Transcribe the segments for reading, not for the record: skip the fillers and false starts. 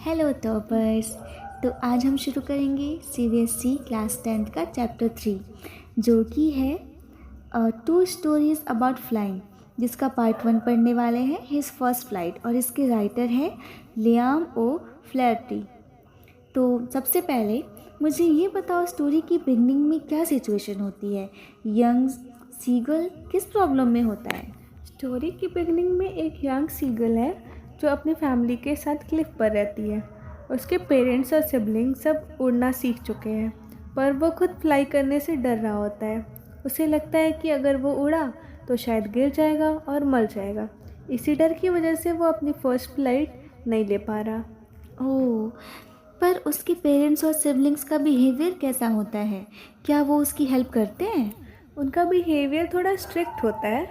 Hello toppers. तो आज हम शुरू करेंगे सीबीएसई क्लास 10th का चैप्टर 3 जो कि है 2 स्टोरीज अबाउट फ्लाइंग, जिसका पार्ट 1 पढ़ने वाले हैं हिज फर्स्ट फ्लाइट, और इसके राइटर हैं लियाम ओ फ्लैटी। तो सबसे पहले मुझे ये बताओ, स्टोरी की बिगनिंग में क्या सिचुएशन होती है? यंग सीगल किस प्रॉब्लम में होता है? स्टोरी की बिगनिंग में एक यंग सीगल है जो अपनी फैमिली के साथ क्लिफ पर रहती है। उसके पेरेंट्स और सिबलिंग सब उड़ना सीख चुके हैं, पर वो खुद फ्लाई करने से डर रहा होता है। उसे लगता है कि अगर वो उड़ा तो शायद गिर जाएगा और मर जाएगा। इसी डर की वजह से वो अपनी फर्स्ट फ्लाइट नहीं ले पा रहा। ओह, पर उसके पेरेंट्स और सिबलिंग्स का बिहेवियर कैसा होता है? क्या वो उसकी हेल्प करते हैं? उनका बिहेवियर थोड़ा स्ट्रिक्ट होता है।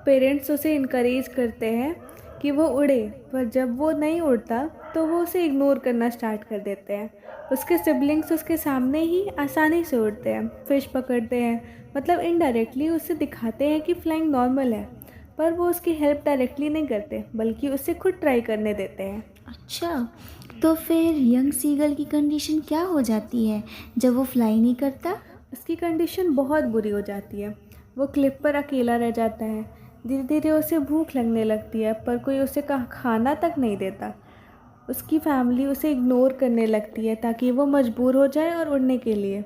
पेरेंट्स उसे इनकरेज करते हैं कि वो उड़े, पर जब वो नहीं उड़ता तो वो उसे इग्नोर करना स्टार्ट कर देते हैं। उसके सिबलिंग्स उसके सामने ही आसानी से उड़ते हैं, फिश पकड़ते हैं, मतलब इनडायरेक्टली उसे दिखाते हैं कि फ्लाइंग नॉर्मल है, पर वो उसकी हेल्प डायरेक्टली नहीं करते बल्कि उसे खुद ट्राई करने देते हैं। अच्छा, तो फिर यंग सीगल की कंडीशन क्या हो जाती है जब वो फ्लाई नहीं करता? उसकी कंडीशन बहुत बुरी हो जाती है। वो क्लिफ पर अकेला रह जाता है। धीरे धीरे उसे भूख लगने लगती है, पर कोई उसे खाना तक नहीं देता। उसकी फैमिली उसे इग्नोर करने लगती है ताकि वो मजबूर हो जाए और उड़ने के लिए।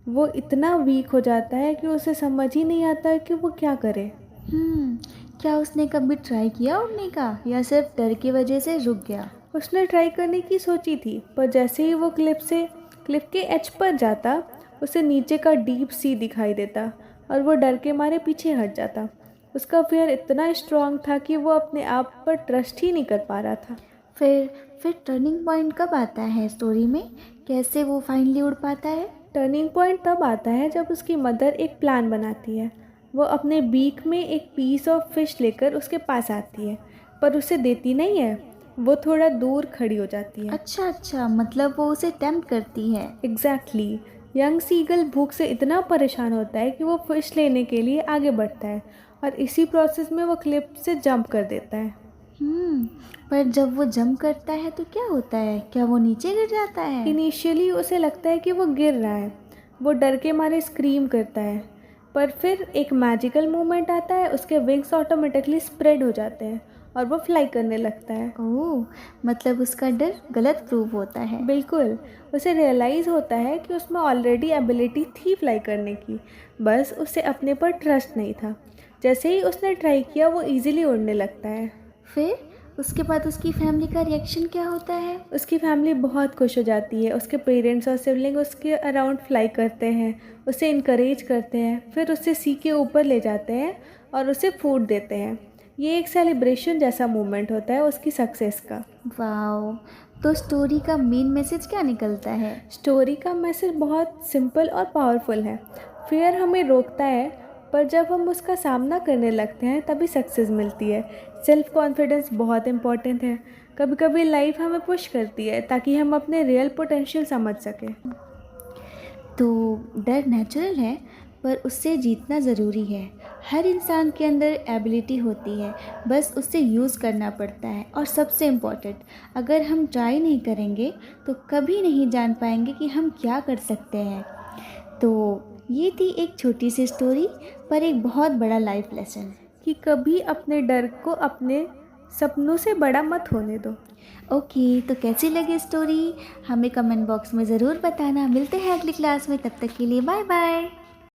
वो इतना वीक हो जाता है कि उसे समझ ही नहीं आता कि वो क्या करे। क्या उसने कभी ट्राई किया उड़ने का, या सिर्फ डर की वजह से रुक गया? उसने ट्राई करने की सोची थी, पर जैसे ही वो क्लिफ के एज पर जाता, उसे नीचे का डीप सी दिखाई देता और वो डर के मारे पीछे हट जाता। उसका फियर इतना स्ट्रांग था कि वो अपने आप पर ट्रस्ट ही नहीं कर पा रहा था। फिर टर्निंग पॉइंट कब आता है स्टोरी में? कैसे वो फाइनली उड़ पाता है? टर्निंग पॉइंट तब आता है जब उसकी मदर एक प्लान बनाती है। वो अपने बीक में एक पीस ऑफ फिश लेकर उसके पास आती है, पर उसे देती नहीं है। वो थोड़ा दूर खड़ी हो जाती है। अच्छा, मतलब वो उसे टेम्प्ट करती है। एग्जैक्टली। यंग सीगल भूख से इतना परेशान होता है कि वो फिश लेने के लिए आगे बढ़ता है, और इसी प्रोसेस में वो क्लिफ से जंप कर देता है। पर जब वो जंप करता है तो क्या होता है? क्या वो नीचे गिर जाता है? इनिशियली उसे लगता है कि वो गिर रहा है। वो डर के मारे स्क्रीम करता है, पर फिर एक मैजिकल मोमेंट आता है। उसके विंग्स ऑटोमेटिकली स्प्रेड हो जाते हैं और वो फ्लाई करने लगता है। ओह, मतलब उसका डर गलत प्रूव होता है। बिल्कुल। उसे रियलाइज़ होता है कि उसमें ऑलरेडी एबिलिटी थी फ्लाई करने की, बस उसे अपने पर ट्रस्ट नहीं था। जैसे ही उसने ट्राई किया, वो इजीली उड़ने लगता है। फिर उसके बाद उसकी फैमिली का रिएक्शन क्या होता है? उसकी फैमिली बहुत खुश हो जाती है। उसके पेरेंट्स और सिबलिंग उसके अराउंड फ्लाई करते हैं, उसे इनकरेज करते हैं, फिर उसे सी के ऊपर ले जाते हैं और उसे फूड देते हैं। ये एक सेलिब्रेशन जैसा मोमेंट होता है उसकी सक्सेस का। वाओ, तो स्टोरी का मेन मैसेज क्या निकलता है? स्टोरी का मैसेज बहुत सिंपल और पावरफुल है। फियर हमें रोकता है, पर जब हम उसका सामना करने लगते हैं तभी सक्सेस मिलती है। सेल्फ कॉन्फिडेंस बहुत इम्पॉर्टेंट है। कभी कभी लाइफ हमें पुश करती है ताकि हम अपने रियल पोटेंशियल समझ सकें। तो डर नेचुरल है, पर उससे जीतना ज़रूरी है। हर इंसान के अंदर एबिलिटी होती है, बस उससे यूज़ करना पड़ता है। और सबसे इम्पॉर्टेंट, अगर हम ट्राई नहीं करेंगे तो कभी नहीं जान पाएंगे कि हम क्या कर सकते हैं। तो ये थी एक छोटी सी स्टोरी, पर एक बहुत बड़ा लाइफ लेसन कि कभी अपने डर को अपने सपनों से बड़ा मत होने दो। ओके, तो कैसी लगी स्टोरी हमें कमेंट बॉक्स में ज़रूर बताना। मिलते हैं अगली क्लास में, तब तक के लिए बाय बाय।